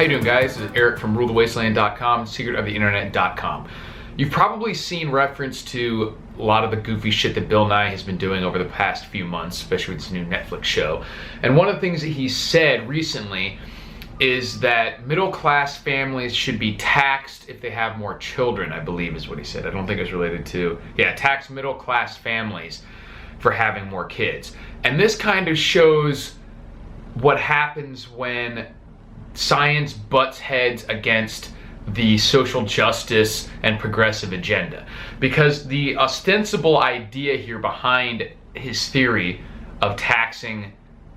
How you doing, guys? This is Eric from RuleTheWasteland.com, SecretOfTheInternet.com. You've probably seen reference to a lot of the goofy shit that Bill Nye has been doing over the past few months, especially with his new Netflix show. And one of the things that he said recently is that middle-class families should be taxed if they have more children, I believe is what he said. I don't think it was related to, tax middle-class families for having more kids. And this kind of shows what happens when science butts heads against the social justice and progressive agenda. Because the ostensible idea here behind his theory of taxing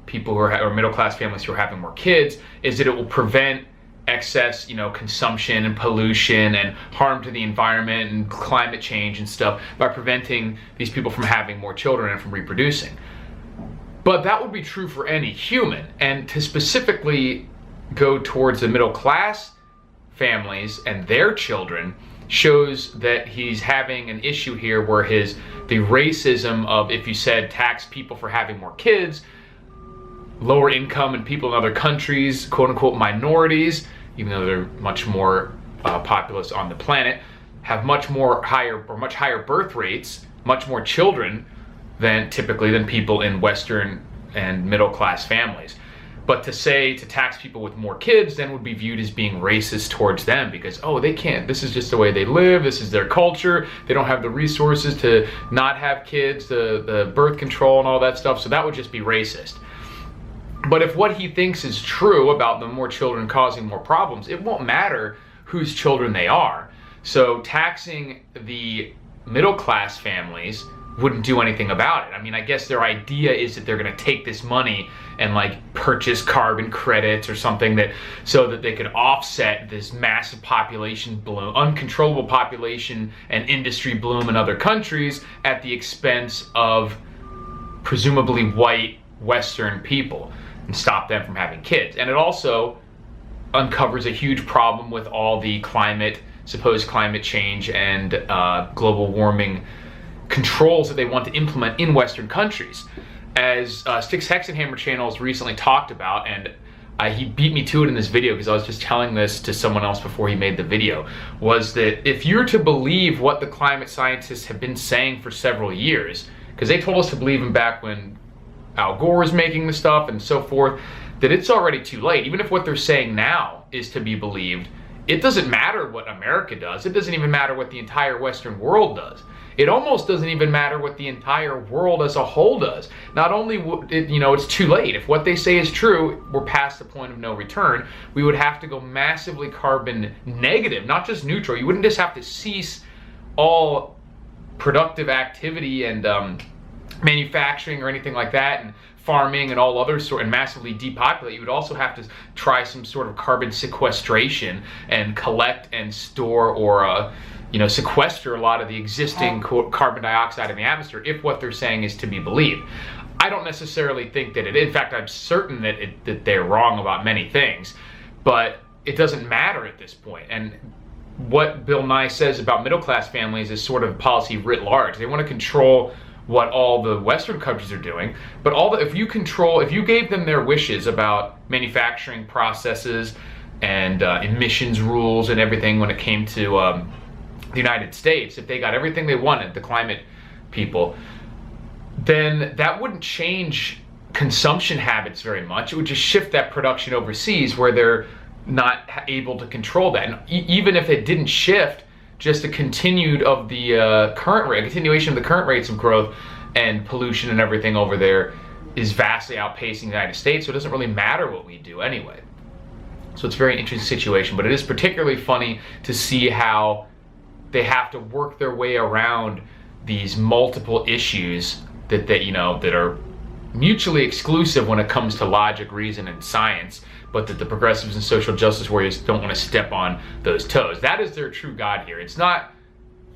people who are, or middle-class families who are having more kids, is that it will prevent excess, consumption and pollution and harm to the environment and climate change and stuff by preventing these people from having more children and from reproducing. But that would be true for any human, and to specifically go towards the middle class families and their children shows that he's having an issue here where the racism of, if you said tax people for having more kids, lower income and people in other countries, quote unquote minorities, even though they're much more populous on the planet, have much higher birth rates, much more children than people in Western and middle class families. But to tax people with more kids then would be viewed as being racist towards them because, oh, they can't, this is just the way they live, this is their culture, they don't have the resources to not have kids, the birth control and all that stuff, so that would just be racist. But if what he thinks is true about the more children causing more problems, it won't matter whose children they are. So taxing the middle class families wouldn't do anything about it. I mean, I guess their idea is that they're going to take this money and purchase carbon credits or something so that they could offset this massive population bloom, uncontrollable population and industry bloom in other countries at the expense of presumably white Western people and stop them from having kids. And it also uncovers a huge problem with all the supposed climate change and global warming controls that they want to implement in Western countries. As Sticks Hexenhammer channel has recently talked about, and he beat me to it in this video because I was just telling this to someone else before he made the video, was that if you're to believe what the climate scientists have been saying for several years, because they told us to believe them back when Al Gore was making the stuff and so forth, that it's already too late. Even if what they're saying now is to be believed, it doesn't matter what America does. It doesn't even matter what the entire Western world does. It almost doesn't even matter what the entire world as a whole does. Not only, it's too late. If what they say is true, we're past the point of no return. We would have to go massively carbon negative, not just neutral. You wouldn't just have to cease all productive activity and manufacturing or anything like that, and farming and all other and massively depopulate. You would also have to try some sort of carbon sequestration and collect and store or sequester a lot of the existing carbon dioxide in the atmosphere if what they're saying is to be believed. I don't necessarily think that in fact, I'm certain that they're wrong about many things, but it doesn't matter at this point. And what Bill Nye says about middle class families is sort of policy writ large. They want to control what all the Western countries are doing, but if you gave them their wishes about manufacturing processes and emissions rules and everything when it came to the United States, if they got everything they wanted, the climate people, then that wouldn't change consumption habits very much. It would just shift that production overseas where they're not able to control that. And even if it didn't shift, just a continuation of the current rates of growth and pollution and everything over there is vastly outpacing the United States, so it doesn't really matter what we do anyway. So it's a very interesting situation, but it is particularly funny to see how they have to work their way around these multiple issues that are mutually exclusive when it comes to logic, reason, and science, but that the progressives and social justice warriors don't want to step on those toes. That is their true God here. It's not,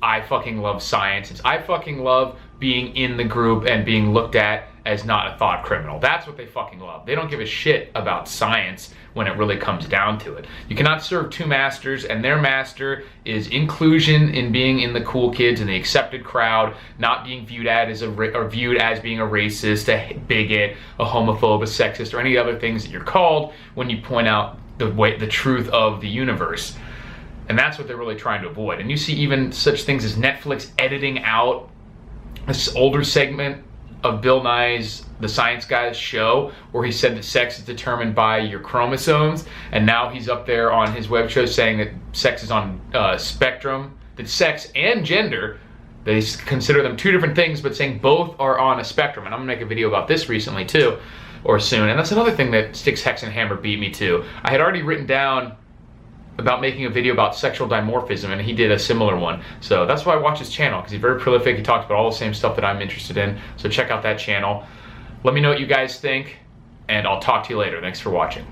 I fucking love science. It's, I fucking love being in the group and being looked at as not a thought criminal. That's what they fucking love. They don't give a shit about science when it really comes down to it. You cannot serve two masters, and their master is inclusion in being in the cool kids and the accepted crowd, not being viewed as being a racist, a bigot, a homophobe, a sexist, or any other things that you're called when you point out the truth of the universe. And that's what they're really trying to avoid. And you see even such things as Netflix editing out this older segment of Bill Nye's The Science Guy's show, where he said that sex is determined by your chromosomes, and now he's up there on his web show saying that sex is on spectrum, that sex and gender, they consider them two different things, but saying both are on a spectrum. And I'm gonna make a video about this recently too, or soon. And that's another thing that Sticks, Hex, and Hammer beat me to. I had already written down about making a video about sexual dimorphism, and he did a similar one. So that's why I watch his channel, because he's very prolific. He talks about all the same stuff that I'm interested in. So check out that channel. Let me know what you guys think, and I'll talk to you later. Thanks for watching.